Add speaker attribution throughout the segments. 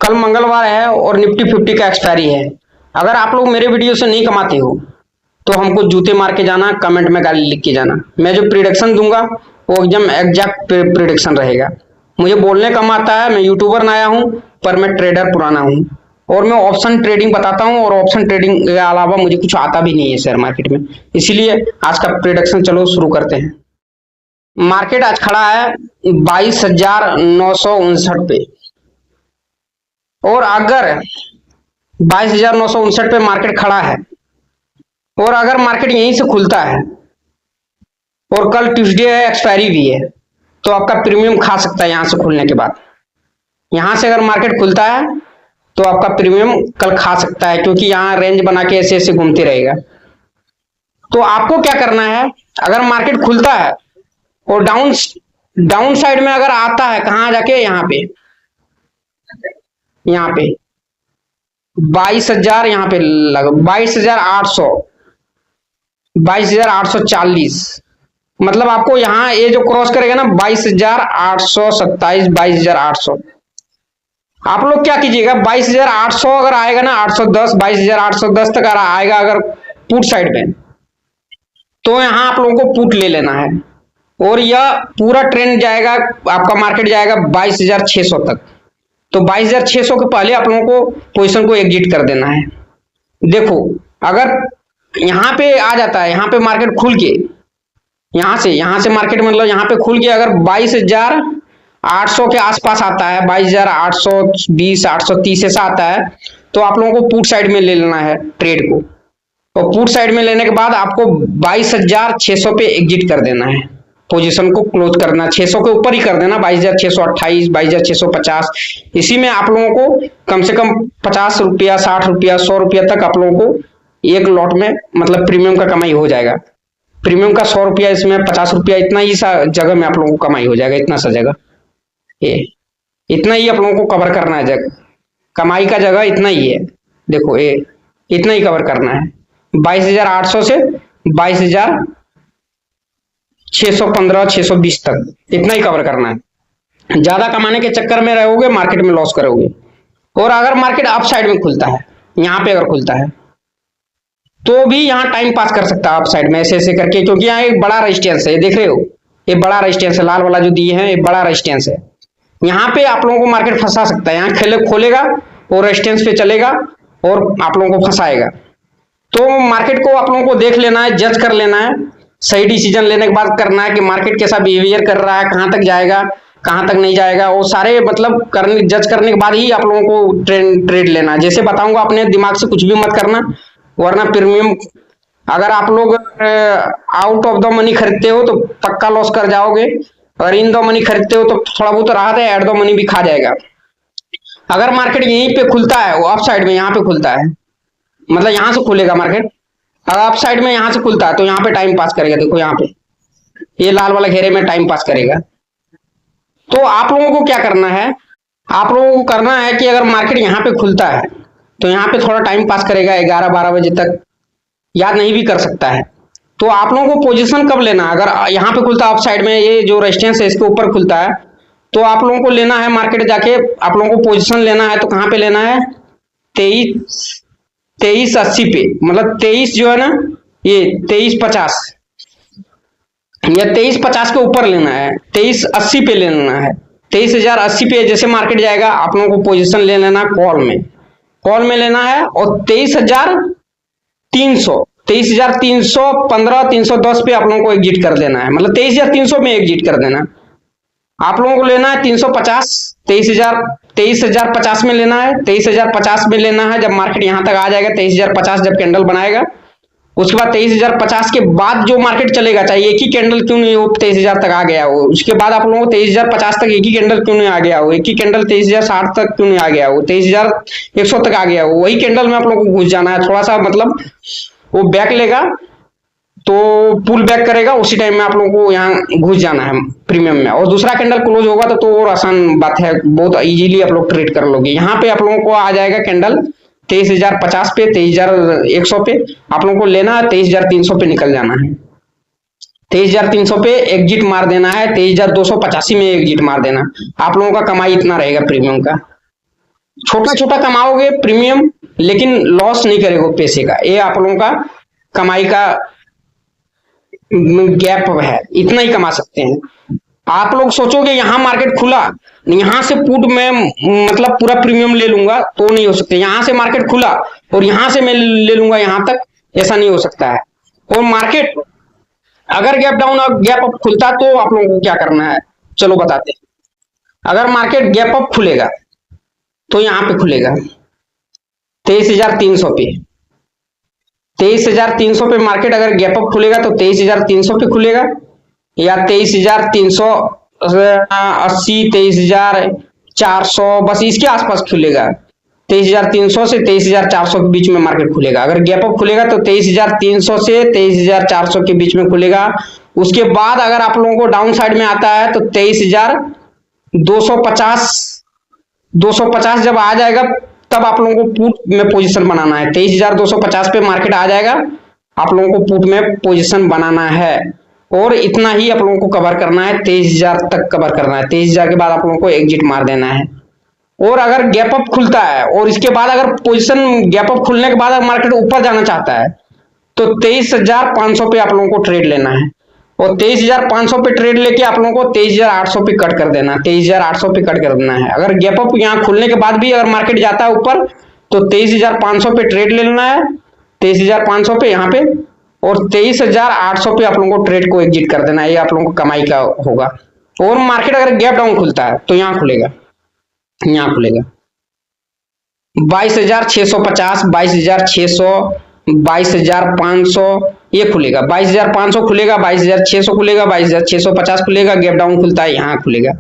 Speaker 1: कल मंगलवार है और निफ्टी 50 का एक्सपायरी है। अगर आप लोग मेरे वीडियो से नहीं कमाते हो तो हमको जूते मार के जाना, कमेंट में गाली लिख के जाना। मैं जो प्रिडिक्शन दूंगा वो एकदम एग्जैक्ट प्रिडिक्शन रहेगा। मुझे बोलने कम आता है, मैं यूट्यूबर नया हूं पर मैं ट्रेडर पुराना हूं और मैं ऑप्शन ट्रेडिंग बताता हूं और ऑप्शन ट्रेडिंग के अलावा मुझे कुछ आता भी नहीं है शेयर मार्केट में। इसीलिए आज का प्रिडिक्शन चलो शुरू करते हैं। मार्केट आज खड़ा है 22,959 पे और अगर 22,959 पे मार्केट खड़ा है और अगर मार्केट यहीं से खुलता है और कल ट्यूसडे है, एक्सपायरी भी है, तो आपका प्रीमियम खा सकता है यहां से खुलने के बाद। यहां से अगर मार्केट खुलता है तो आपका प्रीमियम कल खा सकता है, क्योंकि यहां रेंज बना के ऐसे ऐसे घूमते रहेगा। तो आपको क्या करना है, अगर मार्केट खुलता है और डाउन साइड में अगर आता है, कहां जाके यहाँ पे 22,000, यहाँ पे लग 22,840, मतलब आपको यहाँ ये जो क्रॉस करेगा ना 22,827, 22,800, आप लोग क्या कीजिएगा 22,800 अगर आएगा ना, 810, 22,810 तक आएगा अगर पुट साइड में, तो यहाँ आप लोगों को पुट ले लेना है और यह पूरा ट्रेंड जाएगा, आपका मार्केट जाएगा 22,600 तक। तो 22,600 के पहले आप लोगों को पोजीशन को एग्जिट कर देना है। देखो अगर यहाँ पे आ जाता है, यहाँ पे मार्केट खुल के यहाँ से मार्केट मतलब यहाँ पे खुल के अगर 22,800 के आसपास आता है, 22,820, 830 ऐसा आता है, तो आप लोगों को पुट साइड में ले लेना है ट्रेड को। और पुट साइड में लेने के बाद आपको 22,600 पे एग्जिट कर देना है, पोजीशन को क्लोज करना, 600 के ऊपर ही कर देना, 22,628, 22,650। इसी में आप लोगों को कम से कम 50 रुपया, 60 रुपया, 100 रुपया तक आप लोगों को एक लॉट में मतलब प्रीमियम का कमाई हो जाएगा। प्रीमियम का 100 रुपया, इसमें 50 रुपया, इतना ही सा जगह में आप लोगों को कमाई हो जाएगा। इतना सा जगह, ये इतना ही आप लोगों को कवर करना है, जगह कमाई का जगह इतना ही है। देखो ये इतना ही कवर करना है, 22,800 से 22,615, 620 तक, इतना ही कवर करना है। ज्यादा कमाने के चक्कर में रहोगे मार्केट में लॉस करोगे। और अगर मार्केट अप साइड में खुलता है, यहाँ पे अगर खुलता है तो भी यहाँ टाइम पास कर सकता है अप साइड में ऐसे ऐसे करके, क्योंकि यहाँ एक बड़ा रेजिस्टेंस है, देख रहे हो ये बड़ा रेजिस्टेंस है, लाल वाला जो दिए हैं ये बड़ा रेजिस्टेंस है। यहाँ पे आप लोगों को मार्केट फंसा सकता है, यहाँ खोलेगा और रेजिस्टेंस पे चलेगा और आप लोगों को फंसाएगा। तो मार्केट को आप लोगों को देख लेना है, जज कर लेना है, सही डिसीजन लेने के बाद करना है कि मार्केट कैसा बिहेवियर कर रहा है, कहां तक जाएगा, कहां तक नहीं जाएगा, वो सारे मतलब जज करने के बाद ही आप लोगों को ट्रेड लेना है। जैसे बताऊंगा, अपने दिमाग से कुछ भी मत करना, वरना प्रीमियम अगर आप लोग आउट ऑफ द मनी खरीदते हो तो पक्का लॉस कर जाओगे, और इन द मनी खरीदते हो तो थोड़ा बहुत राहत है, एट द मनी भी खा जाएगा। अगर मार्केट यहीं पे खुलता है, वो अप साइड में यहाँ पे खुलता है, मतलब यहां से खुलेगा मार्केट, अगर अप साइड में यहां से खुलता है तो यहाँ पे टाइम पास करेगा। देखो यहाँ पे ये लाल वाला घेरे में टाइम पास करेगा। तो आप लोगों को क्या करना है, आप लोगों को करना है कि अगर मार्केट यहाँ पे खुलता है तो यहाँ पे थोड़ा टाइम पास करेगा, 11-12 बजे तक, याद नहीं भी कर सकता है। तो आप लोगों को पोजीशन कब लेना है, अगर यहाँ पे खुलता है अप साइड में, ये जो रेजिस्टेंस है इसके ऊपर खुलता है, तो आप लोगों को लेना है मार्केट जाके, आप लोगों को पोजीशन लेना है। तो कहाँ पे लेना है, 2380 पे, मतलब 23 जो है ना, ये 2350 या 2350 के ऊपर लेना है, 2380 पे लेना है। 23,080 पे जैसे मार्केट जाएगा आप लोगों को पोजीशन ले लेना कॉल में लेना है। और 23,300, 23,315, 310 पे आप लोगों को एग्जिट कर देना है, मतलब 23,300 में एग्जिट कर देना। आप लोगों को लेना है 350, 23,050 में लेना है, 23,050 में लेना है। जब मार्केट यहां तक आ जाएगा 23,050, जब कैंडल बनाएगा, उसके बाद 23,050 के बाद जो मार्केट चलेगा, चाहे एक ही कैंडल क्यों नहीं हो 23,000 तक आ गया हो, उसके बाद आप लोगों को 23,050 तक एक ही कैंडल क्यों नहीं आ गया हो, एक ही कैंडल 23,060 तक क्यों नहीं आ गया हो, 23,100 तक आ गया हो, वही कैंडल में आप लोगों को घुस जाना है। थोड़ा सा मतलब वो बैक लेगा तो पुल बैक करेगा, उसी टाइम में आप लोगों को यहाँ घुस जाना है प्रीमियम में, और दूसरा कैंडल क्लोज होगा तो और आसान बात है, बहुत इजीली आप लोग ट्रेड कर लोगे। यहाँ पे आप लोगों को आ जाएगा कैंडल 23,050 पे, 23,100 पे, आप लोगों को लेना है, 23,300 पे निकल जाना है, 23,300 पे एग्जिट मार देना है, 23,285 में एग्जिट मार देना। आप लोगों का कमाई इतना रहेगा प्रीमियम का। छोटा छोटा कमाओगे प्रीमियम, लेकिन लॉस नहीं करेगा पैसे का। ये आप लोगों का कमाई का गैप है, इतना ही कमा सकते हैं। आप लोग सोचोगे यहाँ मार्केट खुला, यहाँ से पुट में मतलब पूरा प्रीमियम ले लूंगा, तो नहीं हो सकते। यहाँ से मार्केट खुला और यहाँ से मैं ले लूंगा यहाँ तक, ऐसा नहीं हो सकता है। और मार्केट अगर गैप डाउन और गैप अप खुलता तो आप लोगों को क्या करना है, चलो बताते हैं। अगर मार्केट गैप अप खुलेगा तो यहाँ पे खुलेगा 23,300 पे। 23,300 पे मार्केट अगर गैप अप खुलेगा तो 23,300 पे खुलेगा, या 23,380, 23,400, बस इसके आसपास खुलेगा। 23,300 से 23,400 के बीच में मार्केट खुलेगा। अगर गैप अप खुलेगा तो 23,300 से 23,400 के बीच में खुलेगा। उसके बाद अगर आप लोगों को डाउन साइड में आता है तो 23,250 जब आ जाएगा तब आप लोगों को पुट में पोजीशन बनाना है। 23,250 पे मार्केट आ जाएगा, आप लोगों को पुट में पोजीशन बनाना है। और इतना ही आप लोगों को कवर करना है, 23,000 तक कवर करना है। 23,000 के बाद आप लोगों को एग्जिट मार देना है। और अगर गैप अप खुलता है और इसके बाद अगर पोजीशन गैप अप खुलने के बाद अगर मार्केट ऊपर जाना चाहता है तो 23,500 पे आप लोगों को ट्रेड लेना है। और 23,500 पे ट्रेड लेके आप लोगों को 23,800 पे कट कर देना है। 23,800 पे कट कर देना है। अगर गैप अप यहाँ खुलने के बाद भी अगर मार्केट जाता है ऊपर तो 23,500 पे ट्रेड ले लेना है, 23,500 पे यहाँ पे, और 23,800 पे आप लोगों को ट्रेड को एग्जिट कर देना है। ये आप लोगों को कमाई का होगा। और मार्केट अगर गैप डाउन खुलता है तो यहाँ खुलेगा 22,650, 22,600, 22,500, ये खुलेगा 22,500 खुलेगा, 22,600 खुलेगा, 22,650 खुलेगा। गैप डाउन खुलता है यहाँ खुलेगा।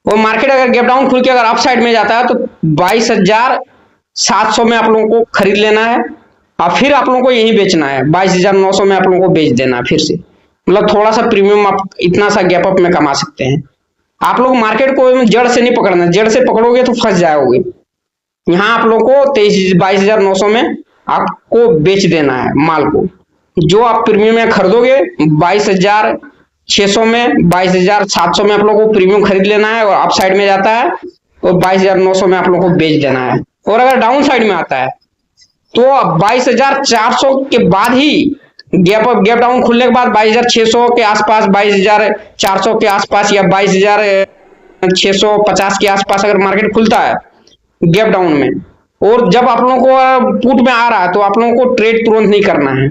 Speaker 1: और मार्केट अगर गैप डाउन खुल के अगर अप साइड में जाता है तो 22,700 में आप लोगों को खरीद लेना है और फिर आप लोगों को यही बेचना है। 22,900 में आप लोगों को बेच देना है फिर से। मतलब थोड़ा सा प्रीमियम आप इतना सा गैप अप में कमा सकते हैं। आप लोग मार्केट को जड़ से नहीं पकड़ना, जड़ से पकड़ोगे तो फंस जाओगे। यहाँ आप लोग को 22,900 में आपको बेच देना है माल को। जो आप प्रीमियम में खरीदोगे 22,600 में, 22,700 में आप लोग को प्रीमियम खरीद लेना है और अप साइड में जाता है और 22,900 में आप लोग को बेच देना है। और अगर डाउन साइड में आता है तो 22,400 के बाद ही गैप डाउन खुलने के बाद 22,600 के आसपास, 22,400 के आसपास या 22,650 के आसपास अगर मार्केट खुलता है गैप डाउन में, और जब आप लोगों को पुट में आ रहा है तो आप लोगों को ट्रेड तुरंत नहीं करना है।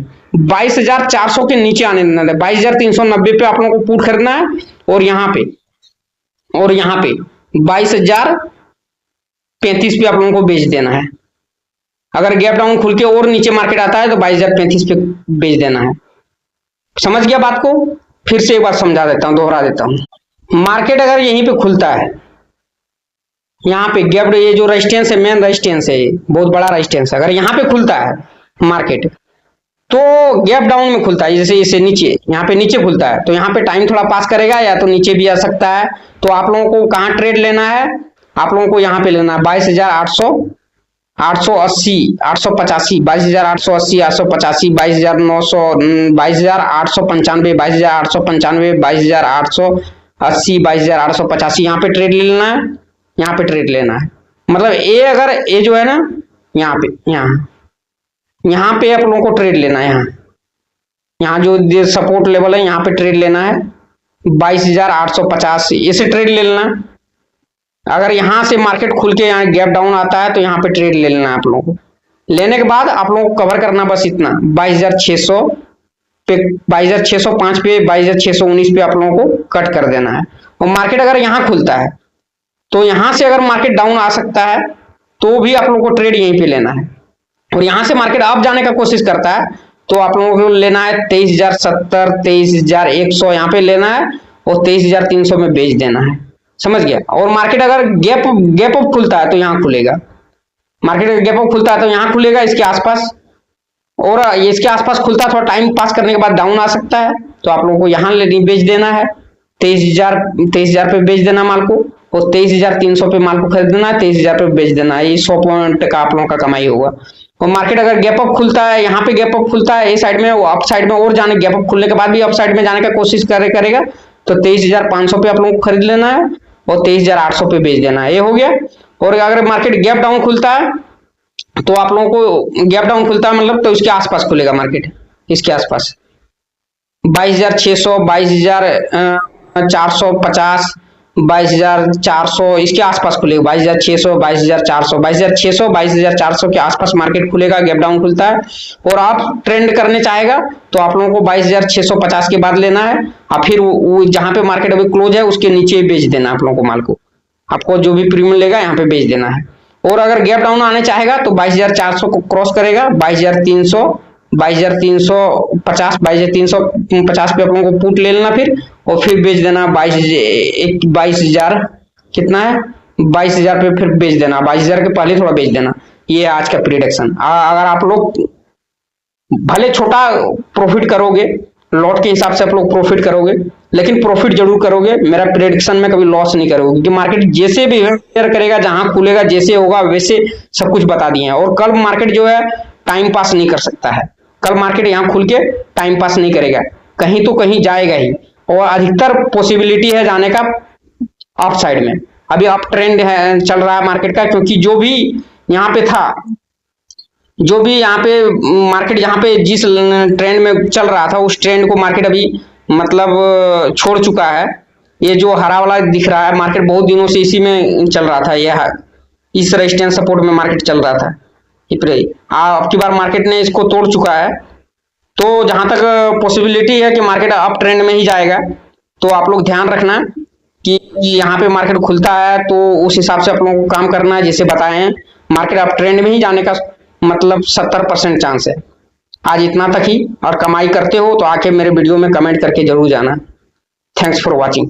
Speaker 1: 22,400 के नीचे आने देना है। 22,390 पे आप लोगों को पुट खरीदना है और यहाँ पे 22,035 पे आप लोगों को बेच देना है। अगर गैप डाउन खुल के और नीचे मार्केट आता है तो 22,035 पे बेच देना है। समझ गया बात को? फिर से एक बार समझा देता हूं, दोहरा देता हूं। मार्केट अगर यहीं पे खुलता है, यहाँ पे गैप, ये जो रेजिस्टेंस है, मेन रेजिस्टेंस है, बहुत बड़ा रेजिस्टेंस है, अगर यहाँ पे खुलता है मार्केट तो गैप डाउन में खुलता है, जैसे इसे नीचे, यहाँ पे नीचे खुलता है तो यहाँ पे टाइम थोड़ा पास करेगा या तो नीचे भी आ सकता है। तो आप लोगों को कहाँ ट्रेड लेना है, आप लोगों को यहाँ पे लेना है 22,800, 880, 885, 22,880, 885, 22,900, 22,895, 22,895, 22,880, 22,885, यहाँ पे ट्रेड ले लेना है, यहाँ पे ट्रेड लेना है। मतलब ये अगर ये जो है ना, यहाँ पे आप लोगों को ट्रेड लेना है। यहाँ जो सपोर्ट लेवल है यहाँ पे ट्रेड लेना है 22,850, इसे ट्रेड ले लेना। अगर यहाँ से मार्केट खुल के यहाँ गैप डाउन आता है तो यहाँ पे ट्रेड ले लेना है आप लोगों को। लेने के बाद आप लोगों को कवर करना बस इतना, 22,600 पे, 22,605 पे, 22,619 पे आप लोगों को कट कर देना है। और मार्केट अगर यहाँ खुलता है तो यहाँ से अगर मार्केट डाउन आ सकता है तो भी आप लोगों को ट्रेड यहीं पे लेना है। और यहाँ से मार्केट अप जाने का कोशिश करता है तो आप लोगों को लेना है 23,070, 23,100 यहाँ पे लेना है और 23,300 में बेच देना है। समझ गया? और मार्केट अगर गैप अप खुलता है तो यहाँ खुलेगा, मार्केट अगर गैप अप खुलता है तो यहाँ खुलेगा इसके आसपास, और इसके आसपास खुलता है, थोड़ा टाइम पास करने के बाद डाउन आ सकता है तो आप लोगों को यहाँ बेच देना है। 23,000 पे बेच देना माल को और 23,300 पे माल को खरीदना है, 23,000 पे बेच देना है। ये 100 पॉइंट का आप लोगों का कमाई होगा। और मार्केट अगर गैप अप खुलता है, यहाँ पे गैप अप खुलता है, इस साइड में, वो अप साइड में और जाने, गैप अप खुलने के बाद भी अप साइड में जाने का कोशिश करेगा तो 23,500 पे आप लोगों को खरीद लेना है और 23,800 पे बेच देना है। ये हो गया। और अगर मार्केट गैप डाउन खुलता है तो आप लोगों को गैप डाउन खुलता है मतलब तो इसके आसपास खुलेगा मार्केट, इसके आसपास 22,600, 22,450, 22,400 इसके आसपास खुलेगा। 22,600, 22,400, 22,600, 22,400 के आसपास मार्केट खुलेगा, गैप डाउन खुलता है। और आप ट्रेंड करने चाहेगा तो आप लोगों को 22,650 के बाद लेना है, और फिर वो जहां पे मार्केट अभी क्लोज है उसके नीचे बेच देना आप लोगों को माल को। आपको जो भी प्रीमियम लेगा यहाँ पे बेच देना है। और अगर गैप डाउन आने चाहेगा तो 22,400 को क्रॉस करेगा, 22,300, 22,350, 22,350 पे आप लोगों को पुट ले लेना फिर, और फिर बेच देना 22,000 कितना है 22,000 पे फिर बेच देना, 22,000 के पहले थोड़ा बेच देना। ये आज का प्रिडिक्शन। अगर आप लोग भले छोटा प्रॉफिट करोगे, लॉट के हिसाब से आप लोग प्रॉफिट करोगे, लेकिन प्रॉफिट जरूर करोगे। मेरा प्रेडिक्शन में कभी लॉस नहीं करोगे, क्योंकि मार्केट जैसे भी करेगा, जहां खुलेगा जैसे होगा वैसे सब कुछ बता दिए हैं। और कल मार्केट जो है टाइम पास नहीं कर सकता है, कल मार्केट यहाँ खुल के टाइम पास नहीं करेगा, कहीं तो कहीं जाएगा ही, और अधिकतर पॉसिबिलिटी है जाने का अप साइड में। अभी अप ट्रेंड है चल रहा है मार्केट का, क्योंकि जो भी यहाँ पे था, जो भी यहाँ पे मार्केट यहाँ पे जिस ट्रेंड में चल रहा था उस ट्रेंड को मार्केट अभी मतलब छोड़ चुका है। ये जो हरा वाला दिख रहा है मार्केट बहुत दिनों से इसी में चल रहा था, यह इस रेजिस्टेंस सपोर्ट में मार्केट चल रहा था। अब की बार मार्केट ने इसको तोड़ चुका है, तो जहां तक पॉसिबिलिटी है कि मार्केट अप ट्रेंड में ही जाएगा, तो आप लोग ध्यान रखना कि यहाँ पे मार्केट खुलता है तो उस हिसाब से आप लोगों को काम करना है। जैसे बताए हैं मार्केट अप ट्रेंड में ही जाने का मतलब 70% चांस है। आज इतना तक ही, और कमाई करते हो तो आके मेरे वीडियो में कमेंट करके जरूर जाना। Thanks for watching.